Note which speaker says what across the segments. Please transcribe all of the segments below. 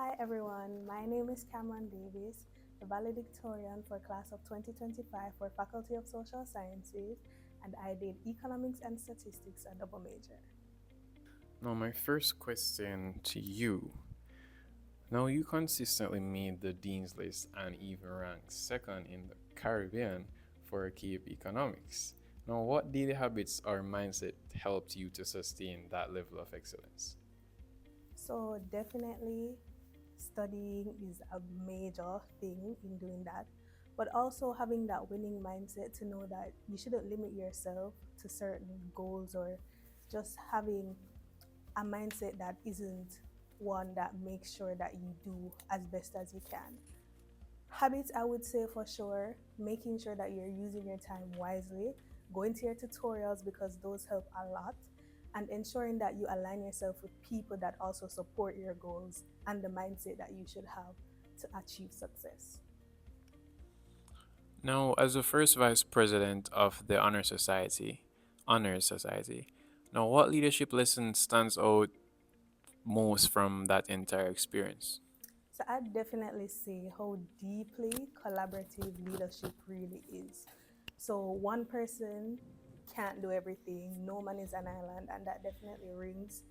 Speaker 1: Hi everyone, my name is Cameron Davis, the valedictorian for class of 2025 for Faculty of Social Sciences, and I did economics and statistics a double major.
Speaker 2: Now, my first question to you. Now, you consistently made the Dean's List and even ranked second in the Caribbean for Cape Economics. Now, what daily habits or mindset helped you to sustain that level of excellence?
Speaker 1: So definitely studying is a major thing in doing that, but also having that winning mindset to know that you shouldn't limit yourself to certain goals or just having a mindset that isn't one that makes sure that you do as best as you can. Habits, I would say for sure, making sure that you're using your time wisely, going to your tutorials because those help a lot, and ensuring that you align yourself with people that also support your goals and the mindset that you should have to achieve success.
Speaker 2: Now, as the first vice president of the Honor Society, now what leadership lesson stands out most from that entire experience?
Speaker 1: So I definitely see how deeply collaborative leadership really is. So one person can't do everything. No man is an island, and that definitely rings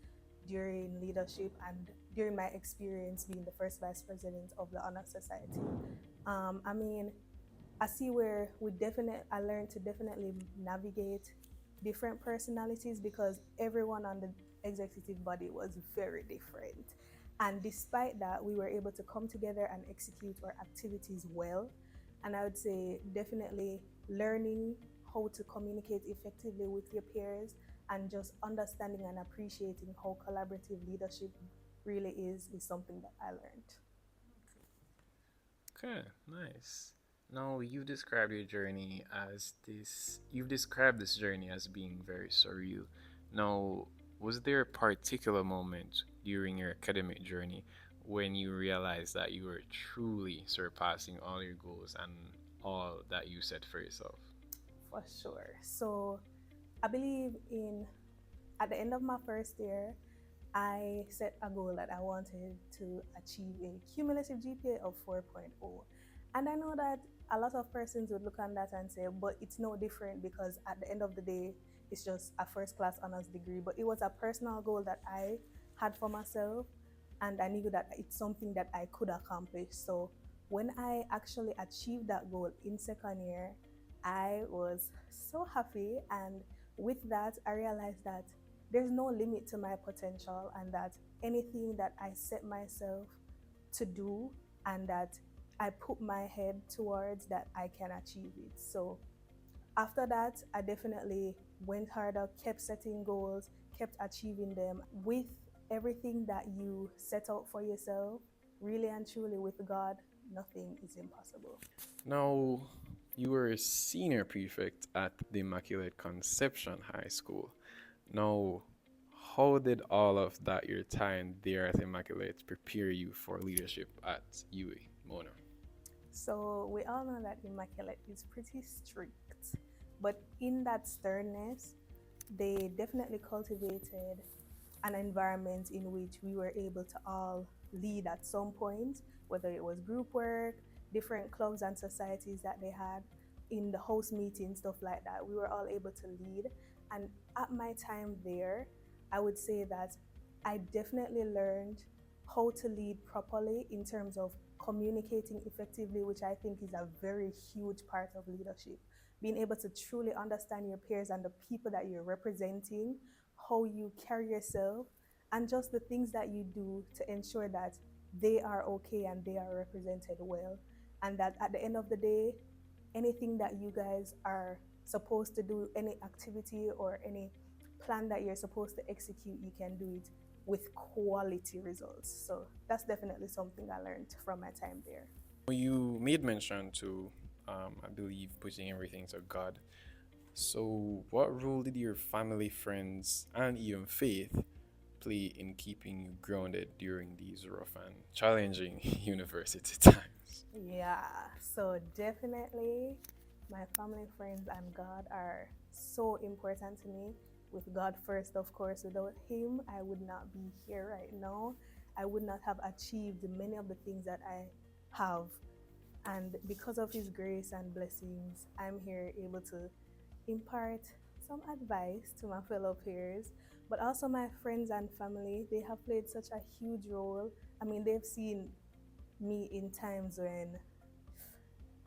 Speaker 1: during leadership and during my experience being the first vice president of the Honor Society. I mean, I see where I learned to definitely navigate different personalities because everyone on the executive body was very different. And despite that, we were able to come together and execute our activities well. And I would say definitely learning how to communicate effectively with your peers and just understanding and appreciating how collaborative leadership really is something that I learned.
Speaker 2: Okay, nice. Now you've described this journey as being very surreal. Now, was there a particular moment during your academic journey when you realized that you were truly surpassing all your goals and all that you set for yourself?
Speaker 1: For sure. So I believe in at the end of my first year, I set a goal that I wanted to achieve a cumulative GPA of 4.0. And I know that a lot of persons would look on that and say, but it's no different because at the end of the day, it's just a first class honors degree. But it was a personal goal that I had for myself, and I knew that it's something that I could accomplish. So when I actually achieved that goal in second year, I was so happy. And with that, I realized that there's no limit to my potential and that anything that I set myself to do and that I put my head towards that I can achieve it. So after that, I definitely went harder, kept setting goals, kept achieving them with everything that you set out for yourself, really and truly with God, nothing is impossible.
Speaker 2: Now, you were a senior prefect at the Immaculate Conception High School. Now, how did all of that your time there at Immaculate prepare you for leadership at UWI, Mona?
Speaker 1: So we all know that Immaculate is pretty strict, but in that sternness, they definitely cultivated an environment in which we were able to all lead at some point, whether it was group work, different clubs and societies that they had in the house meeting, stuff like that. We were all able to lead. And at my time there, I would say that I definitely learned how to lead properly in terms of communicating effectively, which I think is a very huge part of leadership. Being able to truly understand your peers and the people that you're representing, how you carry yourself, and just the things that you do to ensure that they are okay and they are represented well. And that at the end of the day, anything that you guys are supposed to do, any activity or any plan that you're supposed to execute, you can do it with quality results. So that's definitely something I learned from my time there.
Speaker 2: You made mention to, I believe, putting everything to God. So, what role did your family, friends, and even faith play in keeping you grounded during these rough and challenging university times?
Speaker 1: Yeah, so definitely my family, friends, and God are so important to me. With God first, of course, without Him, I would not be here right now. I would not have achieved many of the things that I have. And because of His grace and blessings, I'm here able to impart some advice to my fellow peers, but also my friends and family. They have played such a huge role. I mean, they've seen me in times when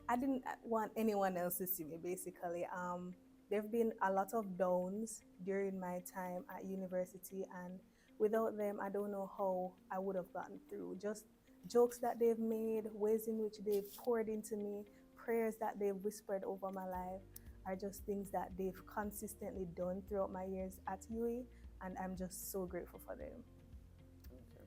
Speaker 1: I didn't want anyone else to see me, basically. There have been a lot of downs during my time at university, and without them, I don't know how I would have gotten through. Just jokes that they've made, ways in which they've poured into me, prayers that they've whispered over my life are just things that they've consistently done throughout my years at UWI, and I'm just so grateful for them.
Speaker 2: Okay.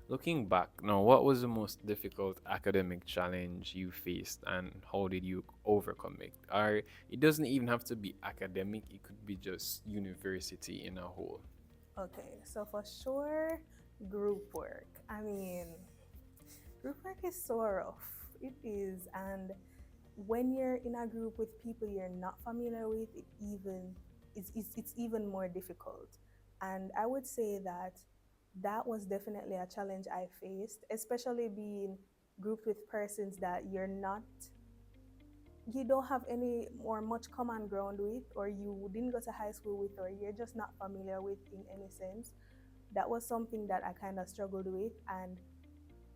Speaker 2: Looking back, now, what was the most difficult academic challenge you faced and how did you overcome it? Or it doesn't even have to be academic, it could be just university in a whole.
Speaker 1: Okay, so for sure, group work. I mean, group work is so rough. It is. And when you're in a group with people you're not familiar with, it's even more difficult. And I would say that that was definitely a challenge I faced, especially being grouped with persons that you don't have any or much common ground with, or you didn't go to high school with, or you're just not familiar with in any sense. That was something that I kind of struggled with. And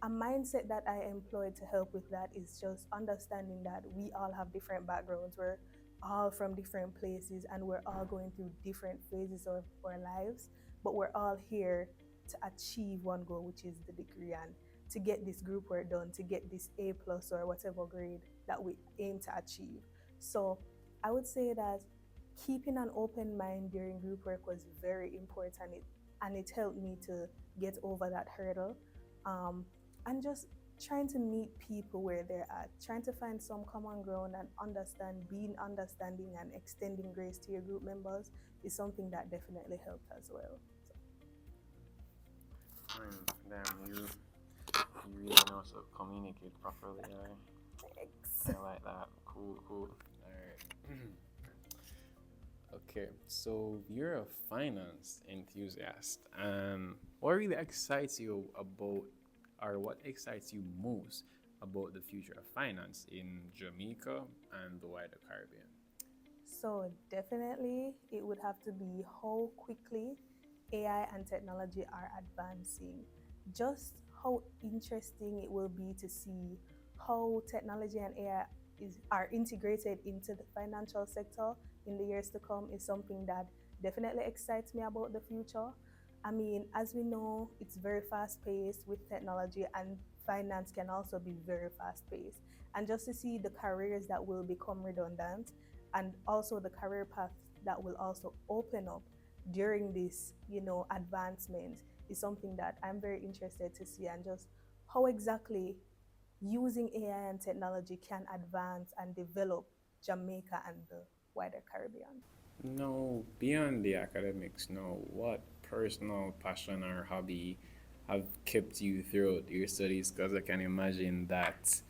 Speaker 1: a mindset that I employed to help with that is just understanding that we all have different backgrounds. We're all from different places and we're all going through different phases of our lives, but we're all here to achieve one goal, which is the degree, and to get this group work done, to get this A plus or whatever grade that we aim to achieve. So I would say that keeping an open mind during group work was very important. And it helped me to get over that hurdle. Um, and just trying to meet people where they're at, trying to find some common ground and understand, being understanding and extending grace to your group members is something that definitely helped as well.
Speaker 2: Damn, you really know how to communicate properly.
Speaker 1: Thanks.
Speaker 2: I like that. Cool, cool. Alright. Okay, so you're a finance enthusiast. What really excites you about, or what excites you most about the future of finance in Jamaica and the wider Caribbean?
Speaker 1: So definitely it would have to be how quickly AI and technology are advancing. Just how interesting it will be to see how technology and AI are integrated into the financial sector in the years to come is something that definitely excites me about the future. I mean, as we know, it's very fast paced with technology, and finance can also be very fast paced. And just to see the careers that will become redundant, and also the career paths that will also open up during this, advancement is something that I'm very interested to see, and just how exactly using AI and technology can advance and develop Jamaica and the wider Caribbean.
Speaker 2: No, beyond the academics, no. What personal passion or hobby have kept you throughout your studies? Because I can imagine that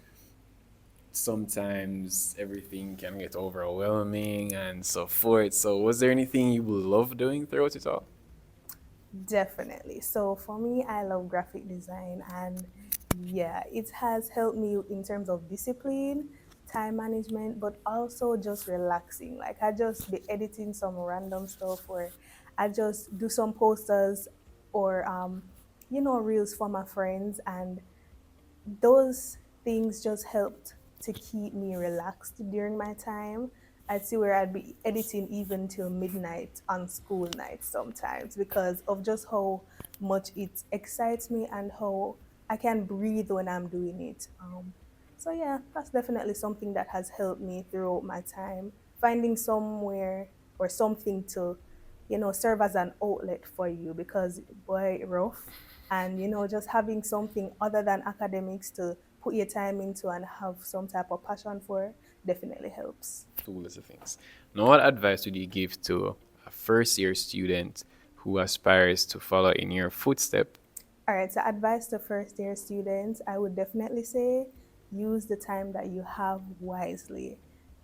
Speaker 2: sometimes everything can get overwhelming and so forth. So, was there anything you love doing throughout it all?
Speaker 1: Definitely. So for me, I love graphic design, and yeah, it has helped me in terms of discipline, time management, but also just relaxing. Like I just be editing some random stuff, or I just do some posters or reels for my friends, and those things just helped to keep me relaxed during my time. I'd see where I'd be editing even till midnight on school nights sometimes because of just how much it excites me and how I can breathe when I'm doing it. So yeah, that's definitely something that has helped me throughout my time. Finding somewhere or something to, serve as an outlet for you because boy, rough, and just having something other than academics to put your time into and have some type of passion for definitely helps.
Speaker 2: Two little things. Now, what advice would you give to a first year student who aspires to follow in your footstep?
Speaker 1: All right, so advice to first year students, I would definitely say use the time that you have wisely.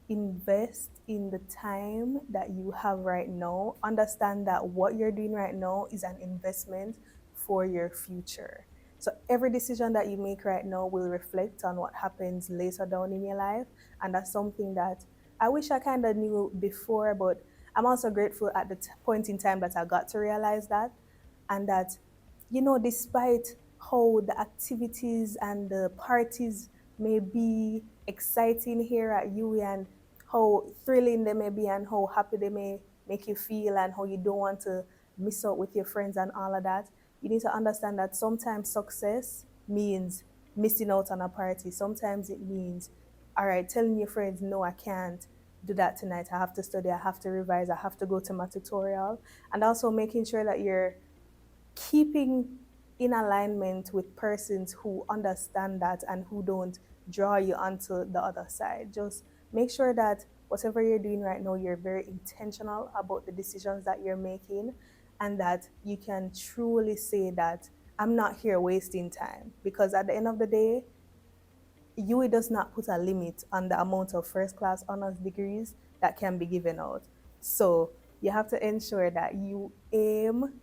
Speaker 1: Invest in the time that you have right now. Understand that what you're doing right now is an investment for your future. So every decision that you make right now will reflect on what happens later down in your life. And that's something that I wish I kind of knew before, but I'm also grateful at the point in time that I got to realize that. And that, despite how the activities and the parties may be exciting here at UWI and how thrilling they may be and how happy they may make you feel and how you don't want to miss out with your friends and all of that, you need to understand that sometimes success means missing out on a party. Sometimes it means, all right, telling your friends, no, I can't do that tonight. I have to study, I have to revise, I have to go to my tutorial. And also making sure that you're keeping in alignment with persons who understand that and who don't draw you onto the other side. Just make sure that whatever you're doing right now, you're very intentional about the decisions that you're making and that you can truly say that I'm not here wasting time. Because at the end of the day, UWI does not put a limit on the amount of first class honors degrees that can be given out. So you have to ensure that you aim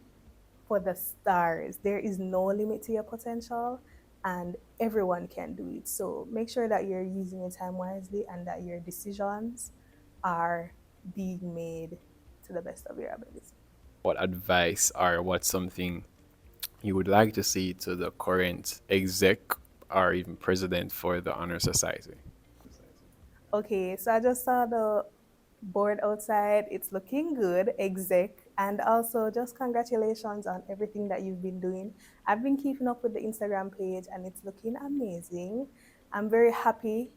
Speaker 1: for the stars. There is no limit to your potential, and everyone can do it. So make sure that you're using your time wisely and that your decisions are being made to the best of your ability.
Speaker 2: What advice or what's something you would like to see to the current exec or even president for the Honor Society?
Speaker 1: Okay, so I just saw the board outside. It's looking good, exec. And also, just congratulations on everything that you've been doing. I've been keeping up with the Instagram page and it's looking amazing. I'm very happy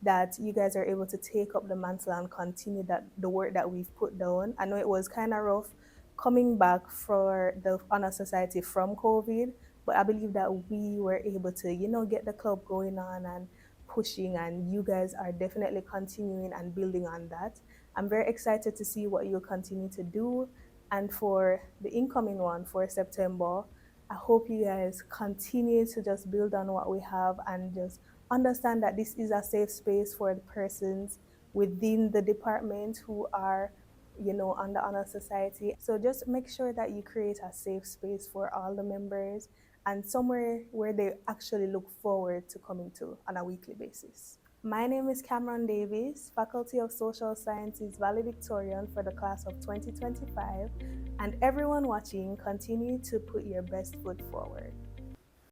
Speaker 1: that you guys are able to take up the mantle and continue the work that we've put down. I know it was kind of rough coming back for the Honor Society from COVID, but I believe that we were able to, get the club going on and pushing, and you guys are definitely continuing and building on that. I'm very excited to see what you'll continue to do. And for the incoming one for September, I hope you guys continue to just build on what we have and just understand that this is a safe space for the persons within the department who are, on the honor society. So just make sure that you create a safe space for all the members and somewhere where they actually look forward to coming to on a weekly basis. My name is Cameron Davis, Faculty of Social Sciences Valedictorian for the class of 2025, and everyone watching, continue to put your best foot forward.